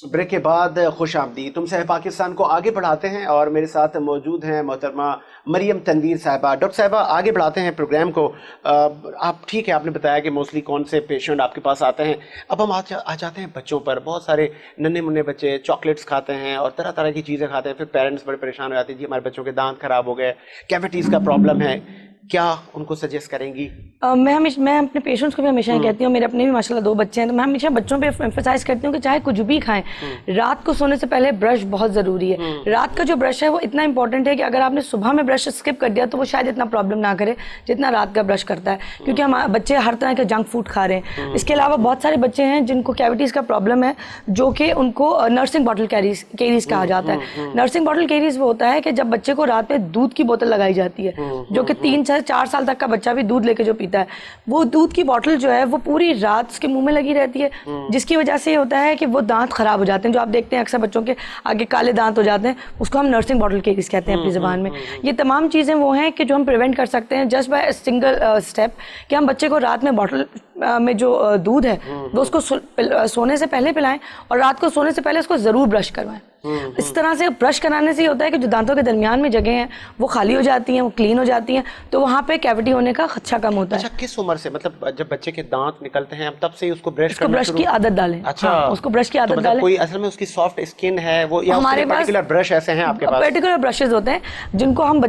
Break के बाद खुश आमदीद। तुमसे है पाकिस्तान को आगे बढ़ाते हैं और मेरे साथ मौजूद हैं मोहतरमा मरियम तनवीर साहिबा। डॉक्टर साहिबा, आगे बढ़ाते हैं प्रोग्राम को। आप ठीक है, आपने बताया कि मोस्टली कौन से पेशेंट आपके पास आते हैं। अब हम आ जाते हैं बच्चों पर। बहुत सारे नन्हे मुन्ने बच्चे चॉकलेट्स खाते हैं और तरह तरह की चीज़ें खाते हैं, फिर पेरेंट्स बड़े परेशान हो जाते हैं, जी हमारे बच्चों के दांत खराब हो गए, कैविटीज़ का प्रॉब्लम है। क्या उनको सजेस्ट करेंगी? मैं अपने पेशेंट्स को भी हमेशा ही कहती हूँ, मेरे अपने भी माशाल्लाह 2 बच्चे हैं, तो मैं हमेशा बच्चों पे एम्फसाइज करती हूँ कि चाहे कुछ भी खाएं, रात को सोने से पहले ब्रश बहुत ज़रूरी है। रात का जो ब्रश है वो इतना इंपॉर्टेंट है कि अगर आपने सुबह में ब्रश स्किप कर दिया तो वो शायद इतना प्रॉब्लम ना करे जितना रात का ब्रश करता है, क्योंकि हमारे बच्चे हर तरह के जंक फूड खा रहे हैं। इसके अलावा बहुत सारे बच्चे हैं जिनको कैविटीज़ का प्रॉब्लम है, जो कि उनको नर्सिंग बॉटल कैरीज कहा जाता है। नर्सिंग बॉटल कैरीज वो होता है कि जब बच्चे को रात में दूध की बोतल लगाई जाती है, जो कि 3 से 4 साल तक का बच्चा भी दूध लेके जो पीता है, वो दूध की बोतल जो है वो पूरी रात उसके मुंह में लगी रहती है, जिसकी वजह से ये होता है कि वो दांत खराब हो जाते हैं। जो आप देखते हैं अक्सर बच्चों के आगे काले दांत हो जाते हैं, उसको हम नर्सिंग बॉटल केस कहते हैं अपनी ज़बान में। ये तमाम चीज़ें वो हैं कि जो हम प्रिवेंट कर सकते हैं जस्ट बाय सिंगल स्टेप, कि हम बच्चे को रात में बॉटल में जो दूध है वो उसको सोने से पहले पिलाएं और रात को सोने से पहले उसको ज़रूर ब्रश करवाएं। इस तरह से ब्रश कराने से ये होता है कि जो दांतों के दरमियान में जगह हैं वो खाली हो जाती हैं, वो क्लीन हो जाती हैं, तो वहाँ पे कैविटी होने का खदशा कम होता है। अच्छा, किस उम्र से, मतलब जब बच्चे के दांत निकलते हैं तब से ही उसको ब्रश की आदत डालें? अच्छा, हाँ, उसको ब्रश की आदत डालें। कोई असल में उसकी सॉफ्ट स्किन है वो, या हमारे पास पर्टिकुलर ब्रश ऐसे हैं आपके पास? पर्टिकुलर ब्रशेज होते हैं जिनको हम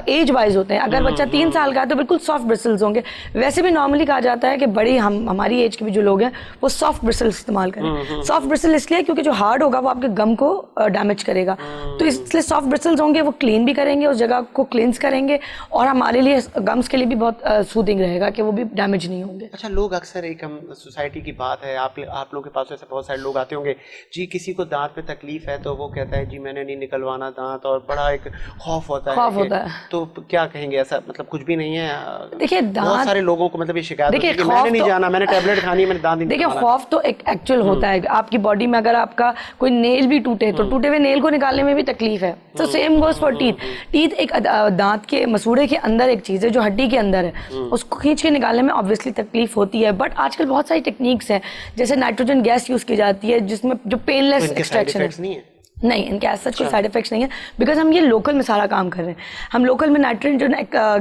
एज वाइज होते हैं। अगर बच्चा 3 साल का है तो बिल्कुल सॉफ्ट ब्रिसल्स होंगे। वैसे भी नॉर्मली कहा जाता है कि बड़ी हमारी एज के भी जो लोग हैं वो सॉफ्ट ब्रिसल्स इस्तेमाल करें। सॉफ्ट ब्रिसल इसलिए क्योंकि जो हार्ड होगा वो आपके गम को डैमेज करेगा, तो इसलिए सॉफ्ट ब्रिसल्स होंगे, वो क्लीन भी करेंगे, उस जगह को क्लींस करेंगे और हमारे लिए गम्स के लिए भी बहुत सूदिंग रहेगा कि वो भी डैमेज नहीं होंगे। अच्छा, लोग अक्सर, एक हम सोसाइटी की बात है, आप लोगों के पास ऐसे बहुत सारे लोग आते होंगे, जी किसी को दांत में तकलीफ है तो वो कहता है जी मैंने नहीं निकलवाना दांत, और बड़ा एक खौफ होता है। तो क्या कहेंगे, ऐसा मतलब कुछ भी नहीं है? देखिए, बहुत सारे लोगों को मतलब ये शिकायत होती है कि मैंने नहीं जाना, मैंने टेबलेट खानी, मैंने दांत नहीं। देखिए, खौफ तो एक एक्चुअल होता है। आपकी बॉडी में अगर आपका कोई नेल भी टूटे तो टूटे हुए नेल को निकालने में भी तकलीफ है। तो same goes for teeth. Teeth एक दांत के मसूड़े के अंदर एक चीज़ है जो हड्डी के अंदर है, उसको खींच के निकालने में ऑब्वियसली तकलीफ होती है। बट आजकल बहुत सारी टेक्निक्स हैं, जैसे नाइट्रोजन गैस यूज़ की जाती है जिसमें जो पेनलेस एक्सट्रैक्शन है। नहीं, इनके ऐसा कोई साइड इफेक्ट्स नहीं है, बिकॉज हम ये लोकल में सारा काम कर रहे हैं। हम लोकल में नाइट्रोजन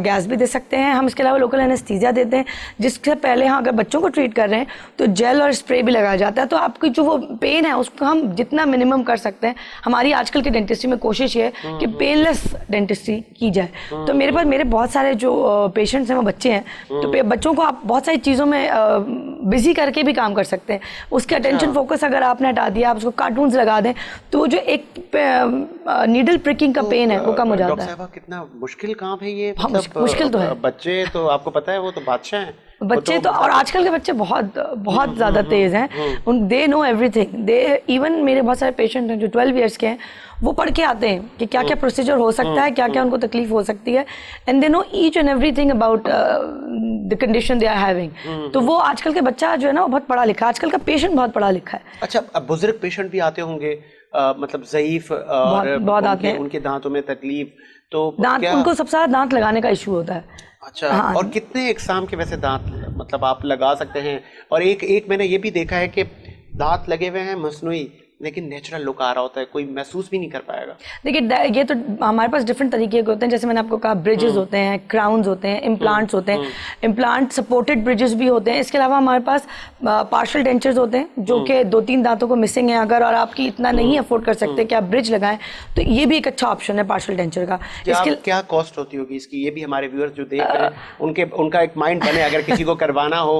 गैस भी दे सकते हैं, हम इसके अलावा लोकल एनेस्थीसिया देते हैं, जिससे पहले अगर बच्चों को ट्रीट कर रहे हैं तो जेल और स्प्रे भी लगाया जाता है, तो आपकी जो वो पेन है उसको हम जितना मिनिमम कर सकते हैं। हमारी आजकल की डेंटिस्ट्री में कोशिश ये है कि पेनलेस डेंटिस्ट्री की जाए। तो मेरे बहुत सारे जो पेशेंट्स हैं वो बच्चे हैं, तो बच्चों को आप बहुत सारी चीज़ों में बिजी करके भी काम कर सकते हैं। उसके अटेंशन फोकस अगर आपने हटा दिया, आप उसको कार्टून्स लगा दें, तो जो एक नीडल प्रिकिंग का पेन है वो कम हो जाता है। कितना मुश्किल काम है ये। मुश्किल तो है। बच्चे तो आपको पता है वो तो बादशाह हैं। बच्चे तो और आजकल के बच्चे बहुत ज़्यादा तेज़ हैं, दे नो एवरीथिंग। इवन मेरे बहुत सारे पेशेंट हैं जो 12 ईयर्स के हैं, वो पढ़ के आते हैं कि क्या क्या प्रोसीजर हो सकता है, क्या क्या उनको तकलीफ हो सकती है, and they know each and everything about the condition they are having. तो वो आजकल के बच्चा जो है ना वो बहुत पढ़ा लिखा है, आजकल का पेशेंट बहुत पढ़ा लिखा है। अच्छा, अब बुजुर्ग पेशेंट भी आते होंगे, मतलब ज़ईफ बहुत आते हैं, उनके दांतों में तकलीफ, तो उनको सबसे ज़्यादा दांत लगाने का इशू होता है। अच्छा, हाँ। और कितने इकसाम के वैसे दांत मतलब आप लगा सकते हैं? और एक मैंने ये भी देखा है कि दांत लगे हुए हैं मसनूई, लेकिन नेचुरल लुक आ रहा होता है, कोई महसूस भी नहीं कर पाएगा। देखिए, ये तो हमारे पास डिफरेंट तरीके के होते हैं, जैसे मैंने आपको कहा ब्रिजेस होते हैं, क्राउन्स होते हैं, इम्प्लांट्स होते हैं, इम्प्लांट सपोर्टेड ब्रिजेस भी होते हैं। इसके अलावा हमारे पास पार्शियल डेंचर्स होते हैं जो कि 2-3 दांतों को मिसिंग है अगर, और आपकी इतना नहीं अफोर्ड कर सकते कि आप ब्रिज लगाएं, तो ये भी एक अच्छा ऑप्शन है पार्शियल डेंचर का। क्या कॉस्ट होती होगी इसकी, ये भी हमारे व्यूअर्स जो देख रहे हैं उनका एक माइंड बने अगर किसी को करवाना हो।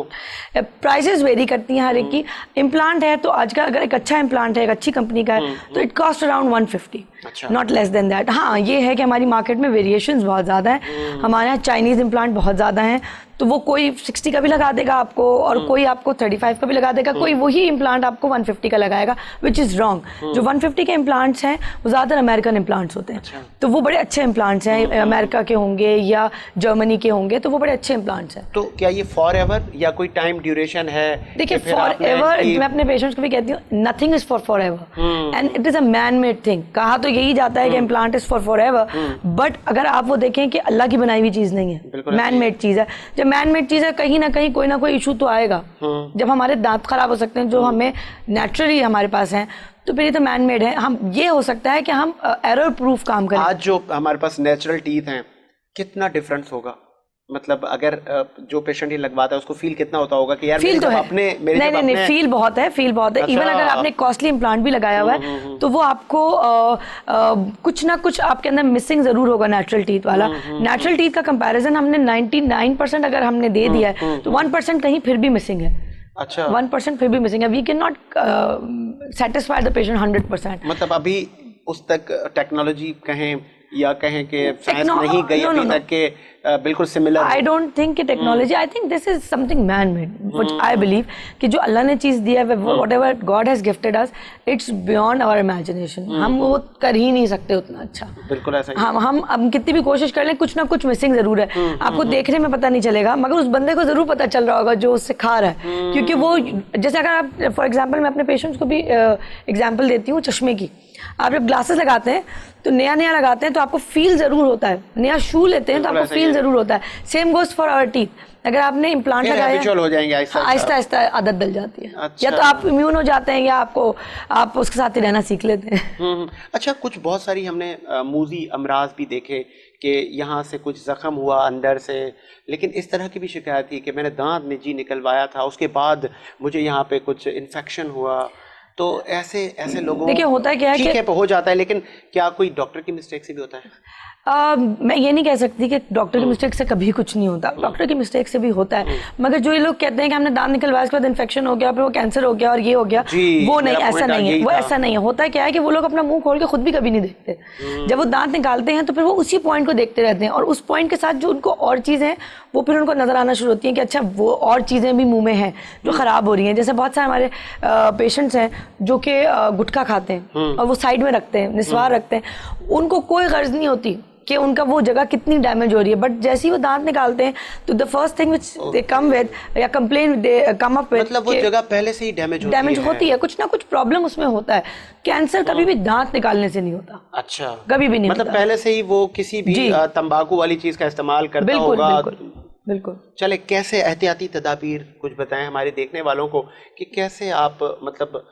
प्राइसेस वेरी करती हैं हर एक की। इम्प्लांट है तो आज का अगर एक अच्छा इम्प्लांट है, एक अच्छी कंपनी का है, तो it cost around 150, not less than that. हाँ, ये है कि हमारी मार्केट में वेरिएशंस बहुत ज़्यादा हैं। हमारे यहाँ चाइनीज़ इम्प्लांट बहुत ज़्यादा हैं, तो वो कोई 60 का भी लगा देगा आपको, और कोई आपको 35 का भी लगा देगा, कोई वही इम्प्लांट आपको 150 का लगाएगा, विच इज़ रॉन्ग। जो 150 के इम्प्लांट्स हैं वो ज़्यादातर अमेरिकन इम्प्लांट्स होते हैं। तो वो बड़े अच्छे इम्प्लांट्स हैं, अमेरिका के होंगे या जर्मनी के होंगे, तो वो बड़े अच्छे इम्प्लांट्स हैं। तो क्या ये फॉर एवर या कोई टाइम ड्यूरेशन है? देखिए, फॉर एवर मैं अपने पेशेंट्स को भी कहती हूँ, nothing is for ever and it is a man made thing. कहा तो यही जाता है कि implant is for ever, but अगर आप वो देखें कि अल्लाह की बनाई हुई चीज़ नहीं है, मैन मेड चीज़ है। तो मैन मेड चीज़ है, कहीं ना कहीं कोई ना कोई इशू तो आएगा। जब हमारे दांत खराब हो सकते हैं जो हमें नेचुरली हमारे पास हैं, तो फिर ये तो मैन मेड है। हम ये हो सकता है कि हम एरर प्रूफ काम करें। आज जो हमारे पास नेचुरल टीथ हैं, कितना डिफरेंस होगा? मतलब अगर जो पेशेंट ये लगवाता है उसको फील कितना होता होगा कि यार फील तो है, अपने नहीं फील बहुत है, फील बहुत है। अच्छा। इवन अगर आपने कॉस्टली इम्प्लांट भी लगाया हुआ है तो वो आपको कुछ ना कुछ आपके अंदर मिसिंग जरूर होगा नेचुरल टीथ वाला। नेचुरल टीथ का कंपैरिजन हमने 99% अगर हमने दे दिया है तो 1% कहीं फिर भी मिसिंग है। अच्छा, 1% फिर भी मिसिंग है। We can not satisfy the patient 100%। मतलब अभी उस तक टेक्नोलॉजी कहें या कहें कि साइंस नहीं गई अभी तक के बिल्कुल सिमिलर। आई डोंट थिंक कि technology, I think this is something man made, which I believe कि जो अल्लाह ने चीज़ दिया है, whatever God has gifted us, it's beyond our imagination. हम वो कर ही नहीं सकते उतना अच्छा। बिल्कुल ऐसा ही। हम कितनी भी कोशिश कर लें, कुछ ना कुछ मिसिंग जरूर है। आपको देखने में पता नहीं चलेगा, मगर उस बंदे को जरूर पता चल रहा होगा जो उससे खा रहा है। क्योंकि वो, जैसे अगर आप फॉर एग्जाम्पल, मैं अपने पेशेंट्स को भी एग्जाम्पल देती हूँ चश्मे की। आप जब ग्लासेस लगाते हैं तो नया लगाते हैं तो आपको फील जरूर होता है, नया शू लेते हैं तो आपको फील जरूर होता है। Same goes for our teeth. अगर आपने इम्प्लांट लगाया, हो जाएंगे आहिस्ता आहिस्ता आदत डल जाती है। अच्छा। या तो आप इम्यून हो जाते हैं या आप उसके साथ ही रहना सीख लेते हैं। अच्छा, कुछ बहुत सारी हमने मूजी अमराज भी देखे कि यहाँ से कुछ जख्म हुआ अंदर से, लेकिन इस तरह की भी शिकायत थी कि मैंने दांत निजी निकलवाया था, उसके बाद मुझे यहाँ पे कुछ इन्फेक्शन हुआ। तो ऐसे लोगों, देखिए होता क्या है ठीक कि है हो जाता है, लेकिन क्या कोई डॉक्टर की मिस्टेक से भी होता है? मैं ये नहीं कह सकती कि डॉक्टर की मिस्टेक से कभी कुछ नहीं होता, डॉक्टर की मिस्टेक से भी होता है। मगर जो ये लोग कहते हैं कि हमने दांत निकलवाया, उसके बाद इन्फेक्शन हो गया, फिर वो कैंसर हो गया और ये हो गया, वो नहीं, ऐसा नहीं है। वो ऐसा नहीं है। होता क्या है कि वो लोग अपना मुंह खोल के खुद भी कभी नहीं देखते। जब वो दांत निकालते हैं तो फिर वो उसी पॉइंट को देखते रहते हैं, और उस पॉइंट के साथ जो उनको और चीज़ें वो फिर उनको नजर आना शुरू होती हैं कि अच्छा वो और चीज़ें भी मुंह में हैं जो ख़राब हो रही हैं। जैसे बहुत सारे हमारे पेशेंट्स हैं जो कि गुटखा खाते हैं और वो साइड में रखते हैं, निस्वार रखते हैं, उनको कोई गर्ज नहीं होती कि उनका वो जगह कितनी डैमेज हो रही है। बट जैसे ही वो दांत निकालते हैं तो the first thing which they come with या complain they come up with, मतलब वो जगह पहले से ही डैमेज होती है, कुछ ना कुछ प्रॉब्लम उसमें होता है। कैंसर कभी भी दांत निकालने से नहीं होता। अच्छा, कभी भी नहीं, मतलब पहले से ही वो किसी भी तंबाकू वाली चीज का इस्तेमाल करता होगा। बिल्कुल। चले, कैसे एहतियाती तदाबीर कुछ बताएं हमारे देखने वालों को कि कैसे आप, मतलब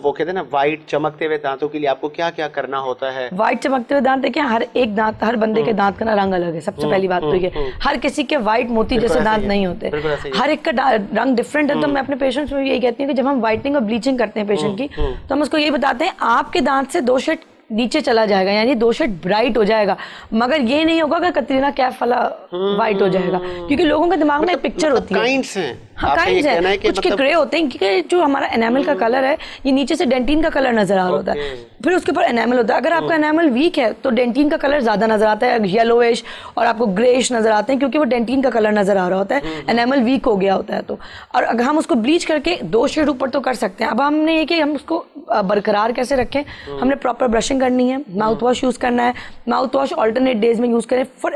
वो कहते हैं ना वाइट चमकते हुए दांतों के लिए आपको क्या क्या करना होता है? वाइट चमकते हुए दांत, देखिए हर एक दांत, हर बंदे के दांत का ना रंग अलग है। सबसे पहली बात तो ये, हर किसी के वाइट मोती जैसे दांत नहीं होते, हर एक का रंग डिफरेंट है। तो मैं अपने पेशेंट्स में यही कहती हूँ कि जब हम व्हाइटनिंग और ब्लीचिंग करते हैं पेशेंट की, तो हम उसको यही बताते हैं आपके दांत से 2 शेड नीचे चला जाएगा, यानी 2 शेड ब्राइट हो जाएगा, मगर ये नहीं होगा कि कतरीना कैफ वाला व्हाइट हो जाएगा। क्योंकि लोगों के दिमाग में एक पिक्चर होती है, काइंड्स हैं, हाँ काइंड्स है, कुछ के ग्रे होते हैं, क्योंकि जो हमारा एनामल का कलर है ये नीचे से डेंटिन का कलर नजर आ रहा होता है, फिर उसके ऊपर एनामल होता है। अगर आपका एनामल वीक है तो डेंटिन का कलर ज्यादा नजर आता है, येलोइश, और आपको ग्रेइश नजर आते हैं क्योंकि वो डेंटिन का कलर नजर आ रहा होता है, एनामल वीक हो गया होता है। तो और अगर हम उसको ब्लीच करके 2 शेड ऊपर तो कर सकते हैं। अब हमने ये कि हम उसको बरकरार कैसे रखें, हमने प्रॉपर ब्रशिंग करनी है, माउथ वॉश यूज करना है, माउथ वॉश ऑल्टरनेट डेज में यूज करें, फॉर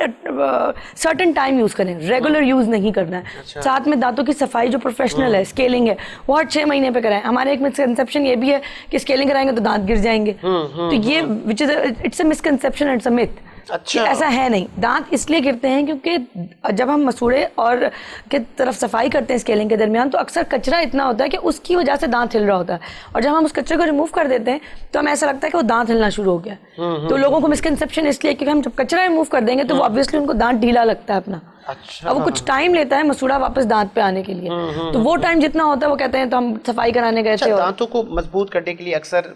सर्टेन टाइम यूज करें, रेगुलर यूज नहीं करना है। साथ में दांतों की सफाई जो प्रोफेशनल है, स्केलिंग है, वो हर 6 महीने पे कराएं। हमारे एक मिसकंसेप्शन ये भी है कि स्केलिंग कराएंगे तो दांत गिर जाएंगे, तो ये which is it's a misconception, it's a myth. अच्छा, ऐसा है नहीं। दांत इसलिए गिरते हैं क्योंकि जब हम मसूड़े और के तरफ सफाई करते हैं स्केलिंग के दरमियान, तो अक्सर कचरा इतना होता है कि उसकी वजह से दांत हिल रहा होता है, और जब हम उस कचरे को रिमूव कर देते हैं तो हमें ऐसा लगता है कि वो दांत हिलना शुरू हो गया। तो लोगों को मिसकंसेप्शन इसलिए क्योंकि हम जब कचरा रिमूव कर देंगे तो वो ऑब्वियसली उनको दांत ढीला लगता है अपना। अच्छा, अब वो कुछ टाइम लेता है मसूड़ा वापस दांत पे आने के लिए, तो वो टाइम जितना होता है वो कहते हैं तो हम सफाई कराने गए थे। दांतों को मजबूत करने के लिए अक्सर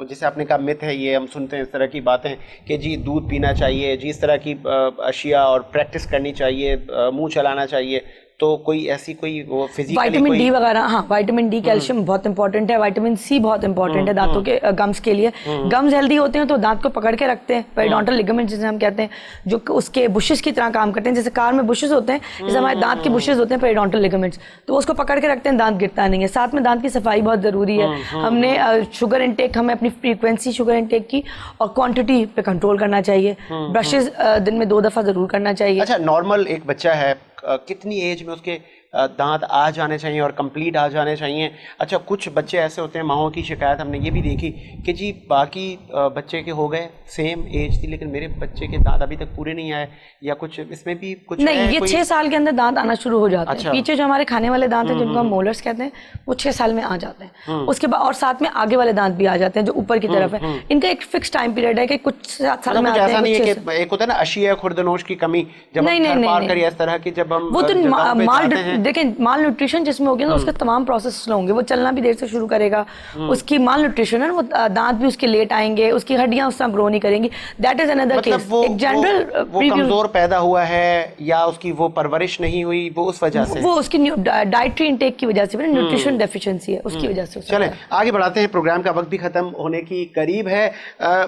जैसे आपने कहा मिथ है ये, हम सुनते हैं इस तरह की बातें कि जी दूध पीना चाहिए, जी इस तरह की अशिया और प्रैक्टिस करनी चाहिए, मुंह चलाना चाहिए, तो कोई ऐसी कोई वो फिजिकली विटामिन डी वगैरह, हाँ विटामिन डी, कैल्शियम बहुत इंपॉर्टेंट है, विटामिन सी बहुत इंपॉर्टेंट है दांतों के गम्स के लिए। गम्स हेल्दी होते हैं तो दांत को पकड़ के रखते हैं, पेरिडोंटल लिगामेंट जिसे हम कहते हैं, जो उसके बुशेस की तरह काम करते हैं। जैसे कार में बुशेस होते हैं, जैसे हमारे दांत के बुशेस होते हैं पेरिडोंटल लिगामेंट्स, तो उसको पकड़ के रखते हैं, दांत गिरता नहीं है। साथ में दांत की सफाई बहुत जरूरी है। हमने शुगर इंटेक, हमें अपनी फ्रीक्वेंसी शुगर इंटेक की और क्वांटिटी पे कंट्रोल करना चाहिए। ब्रशेस दिन में 2 दफा जरूर करना चाहिए। अच्छा, नॉर्मल एक बच्चा है, कितनी एज में उसके दांत आ जाने चाहिए और कंप्लीट आ जाने चाहिए। अच्छा, कुछ बच्चे ऐसे होते हैं, माँओं की शिकायत हमने ये भी देखी कि जी बाकी बच्चे के हो गए, सेम एज थी, लेकिन मेरे बच्चे के दांत अभी तक पूरे नहीं आए, या कुछ इसमें भी कुछ नहीं, है ये कोई? 6 साल के अंदर दांत आना शुरू हो जाते हैं। अच्छा। पीछे जो हमारे खाने वाले दांत हैं जिनको हम मोलर्स कहते हैं, वो 6 साल में आ जाते हैं। उसके बाद और साथ में आगे वाले दांत भी आ जाते हैं जो ऊपर की तरफ है। इनका एक फिक्स टाइम पीरियड है कि कुछ 7 साल में आते हैं, ऐसा नहीं कुछ है 6 कि एक होता है ना अशिया खुर्दनोश की कमी, जब नहीं, हम नहीं, घर नहीं, पार नहीं। करिए इस तरह की, जब हम वो तो जगहों पे जाते हैं। देखें, माल न्यूट्रिशन जिसमें होगी ना उसके तमाम प्रोसेस स्लो होंगे, वो चलना भी देर से शुरू करेगा, उसकी माल न्यूट्रिशन है, वो दांत भी उसके लेट आएंगे, उसकी हड्डियां उस तरह ग्रो नहीं करेंगी। That is another case. एक जनरल वो कमजोर पैदा हुआ है या उसकी वो परवरिश नहीं हुई, वो उस वजह से, वो उसकी डाइटरी इंटेक की वजह से, न्यूट्रिशन डेफिशिएंसी है, उसकी वजह से। चलें आगे बढ़ाते हैं, प्रोग्राम का वक्त भी खत्म होने की करीब है।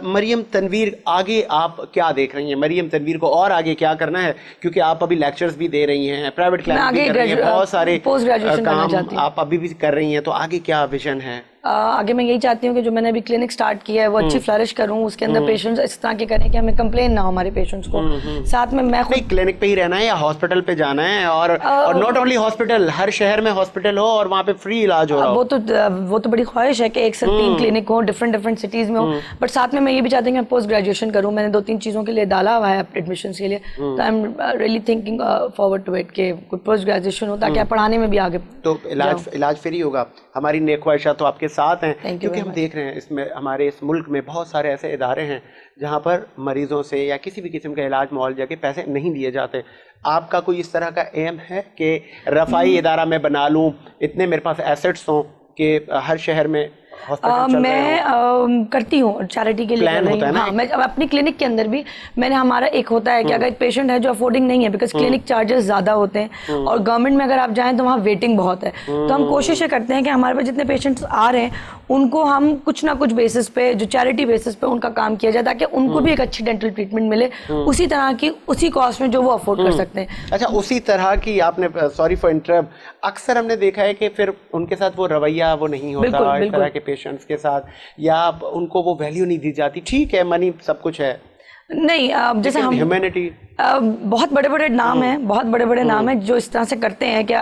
मरियम तनवीर, आगे आप क्या देख रही हैं? मरियम तनवीर को और आगे क्या करना है, क्योंकि आप अभी लेक्चर्स भी दे रही हैं, प्राइवेट क्लास भी कर रही हैं, बहुत सारे पोस्ट ग्रेजुएशन करना काम चाहती हूँ। आप अभी भी कर रही हैं, तो आगे क्या विजन है? आगे मैं यही चाहती हूँ कि जो मैंने अभी क्लिनिक स्टार्ट किया है वो अच्छी फ्लरिश करूँ, उसके अंदर पेशेंट्स इस तरह के करें कि हमें कंप्लेन ना हो हमारे पेशेंट्स को। साथ में मैं नहीं, क्लिनिक पे ही रहना है या हॉस्पिटल पे जाना है? और नॉट ओनली हॉस्पिटल, हर शहर में हॉस्पिटल हो और वहाँ पे फ्री इलाज हो रहा हो। वो तो बड़ी ख्वाहिश है कि 1 से 3 क्लिनिक हो, डिफरेंट सिटीज में हो। बट साथ में मैं ये भी चाहती हूँ कि मैं पोस्ट ग्रेजुएशन करूँ। मैंने 2-3 चीज़ों के लिए डाला हुआ है एडमिशन के लिए, तो I am really thinking forward to it कि पोस्ट ग्रेजुएशन हो ताकि आप पढ़ाने में भी आगे। तो इलाज फ्री होगा। हमारी नेक ख्वाहिशात तो आपके साथ हैं, क्योंकि हम देख रहे हैं इसमें हमारे इस मुल्क में बहुत सारे ऐसे इदारे हैं जहाँ पर मरीजों से या किसी भी किस्म का इलाज मुआवजा के पैसे नहीं दिए जाते। आपका कोई इस तरह का एम है कि रफ़ाई इदारा मैं बना लूँ, इतने मेरे पास एसेट्स हों कि हर शहर में मैं करती हूँ चैरिटी के लिए कर रही हूँ। हाँ, मैं अपनी क्लिनिक के अंदर भी मैंने, हमारा एक होता है कि अगर एक पेशेंट है जो अफोर्डिंग नहीं है, बिकॉज क्लिनिक चार्जेस ज़्यादा होते हैं और गवर्नमेंट में अगर आप जाएं तो वहाँ वेटिंग बहुत है, तो हम कोशिश करते हैं कि हमारे पास जितने पेशेंट्स आ रहे हैं उनको हम कुछ ना कुछ बेसिस पे, जो चैरिटी बेसिस पे उनका काम किया जाए ताकि उनको भी एक अच्छी डेंटल ट्रीटमेंट मिले उसी तरह की, उसी कॉस्ट में जो वो अफोर्ड कर सकते हैं। अच्छा, उसी तरह की आपने, सॉरी फॉर इंटरप्ट, अक्सर हमने देखा है कि फिर उनके साथ वो रवैया वो नहीं होता इस तरह के पेशेंट्स के साथ, या उनको वो वैल्यू नहीं दी जाती। ठीक है, मनी सब कुछ है, नहीं, जैसे हम ह्यूमैनिटी, बहुत बड़े बड़े नाम हैं, बहुत बड़े बड़े नाम हैं जो इस तरह से करते हैं। क्या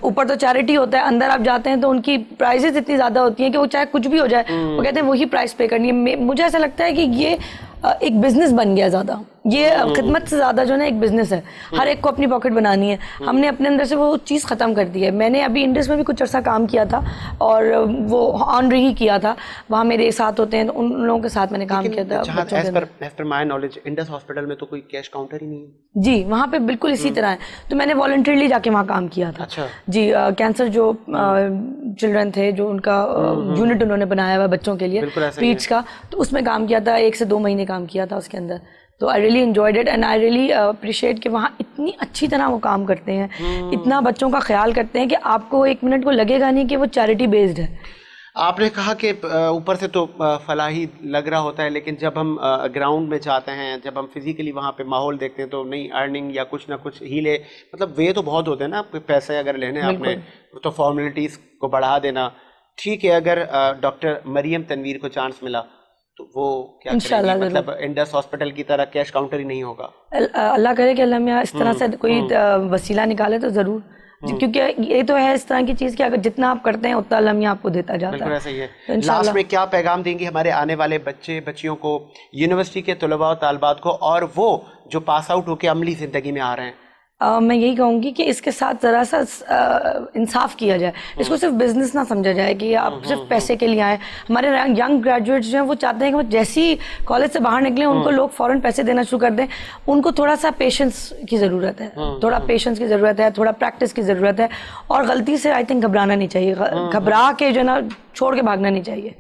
ऊपर तो चैरिटी होता है, अंदर आप जाते हैं तो उनकी प्राइसेस इतनी ज़्यादा होती हैं कि वो चाहे कुछ भी हो जाए वो कहते हैं वही प्राइस पे करनी है। मुझे ऐसा लगता है कि ये एक बिजनेस बन गया ज़्यादा, ये खिदमत से ज़्यादा जो है एक बिजनेस है, हर एक को अपनी पॉकेट बनानी है। हमने अपने अंदर से वो चीज़ ख़त्म कर दी है। मैंने अभी इंडस में भी कुछ अर्सा काम किया था और वो ऑनरी ही किया था, वहाँ मेरे साथ होते हैं तो उन लोगों के साथ मैंने काम किया था। As per my knowledge Indus hospital में तो कोई कैश काउंटर ही नहीं है। जी, वहाँ पे बिल्कुल इसी तरह है, तो मैंने वॉलंटरीली जाके वहाँ काम किया था। अच्छा। जी, कैंसर जो चिल्ड्रन थे जो उनका यूनिट उन्होंने बनाया हुआ बच्चों के लिए पीड्स का, तो उसमें काम किया था, 1 से 2 महीने काम किया था उसके अंदर। तो I really enjoyed it and I really appreciate कि वहाँ इतनी अच्छी तरह वो काम करते हैं, इतना बच्चों का ख्याल करते हैं कि आपको 1 मिनट को लगेगा नहीं कि वो चैरिटी बेस्ड है। आपने कहा कि ऊपर से तो फलाही लग रहा होता है, लेकिन जब हम ग्राउंड में जाते हैं, जब हम फिजिकली वहाँ पे माहौल देखते हैं तो नई अर्निंग या कुछ ना कुछ हीले, मतलब वे तो बहुत होते हैं ना, पैसे अगर लेने आपने तो फॉर्मेलिटीज़ को बढ़ा देना। ठीक है, अगर डॉक्टर मरियम तनवीर को चांस मिला तो वो क्या करेंगी? मतलब इंडस हॉस्पिटल की तरह कैश काउंटर ही नहीं होगा? अल्लाह करे कि अल्लाह मियां इस तरह से कोई वसीला निकाले तो ज़रूर, क्योंकि ये तो है इस तरह की चीज़ कि अगर जितना आप करते हैं उतना अल्लाह मियां आपको देता जाता है। बिल्कुल ऐसा ही है। लास्ट में क्या पैगाम देंगी हमारे आने वाले बच्चियों को, यूनिवर्सिटी के तलबा और तालबात को, और वो जो पास आउट होकर अमली ज़िंदगी में आ रहे हैं? मैं यही कहूँगी कि इसके साथ ज़रा सा इंसाफ किया जाए, इसको सिर्फ बिजनेस ना समझा जाए कि आप सिर्फ पैसे के लिए आए। हमारे यंग ग्रेजुएट्स जो हैं वो चाहते हैं कि वो जैसे ही कॉलेज से बाहर निकले उनको लोग फ़ौरन पैसे देना शुरू कर दें। उनको थोड़ा सा पेशेंस की ज़रूरत है, थोड़ा पेशेंस की ज़रूरत है, थोड़ा प्रैक्टिस की ज़रूरत है, और गलती से आई थिंक घबराना नहीं चाहिए, घबरा के जो है ना छोड़ के भागना नहीं चाहिए।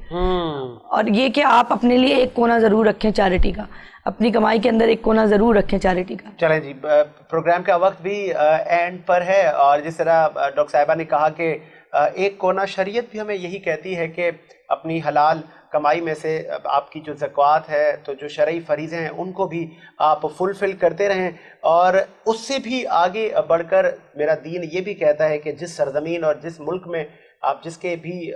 और ये कि आप अपने लिए एक कोना ज़रूर रखें चैरिटी का, अपनी कमाई के अंदर एक कोना ज़रूर रखें चैरिटी का। चलें जी, प्रोग्राम का वक्त भी एंड पर है, और जिस तरह डॉक्टर साहिबा ने कहा कि एक कोना, शरीयत भी हमें यही कहती है कि अपनी हलाल कमाई में से आपकी जो ज़कात है, तो जो शरई फरीज़े हैं उनको भी आप फुलफ़िल करते रहें, और उससे भी आगे बढ़कर मेरा दीन ये भी कहता है कि जिस सरज़मीन और जिस मुल्क में आप जिसके भी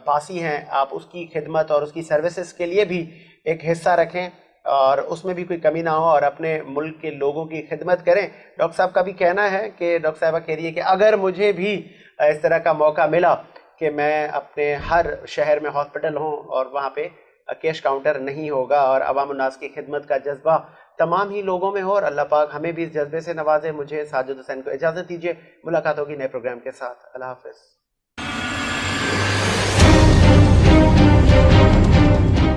पासी हैं, आप उसकी खिदमत और उसकी सर्विसेज के लिए भी एक हिस्सा रखें। और उसमें भी कोई कमी ना हो और अपने मुल्क के लोगों की खिदमत करें। डॉक्टर साहब का भी कहना है कि डॉक्टर साहबा कह रही है कि अगर मुझे भी इस तरह का मौका मिला कि मैं अपने हर शहर में हॉस्पिटल हूँ और वहाँ पे कैश काउंटर नहीं होगा और अवाम उन्नास की खिदमत का जज्बा तमाम ही लोगों में हो, और अल्लाह पाक हमें भी इस जज्बे से नवाजे। मुझे साजिद हुसैन को इजाज़त दीजिए, मुलाकात होगी नए प्रोग्राम के साथ। अल्लाह हाफ़िज़।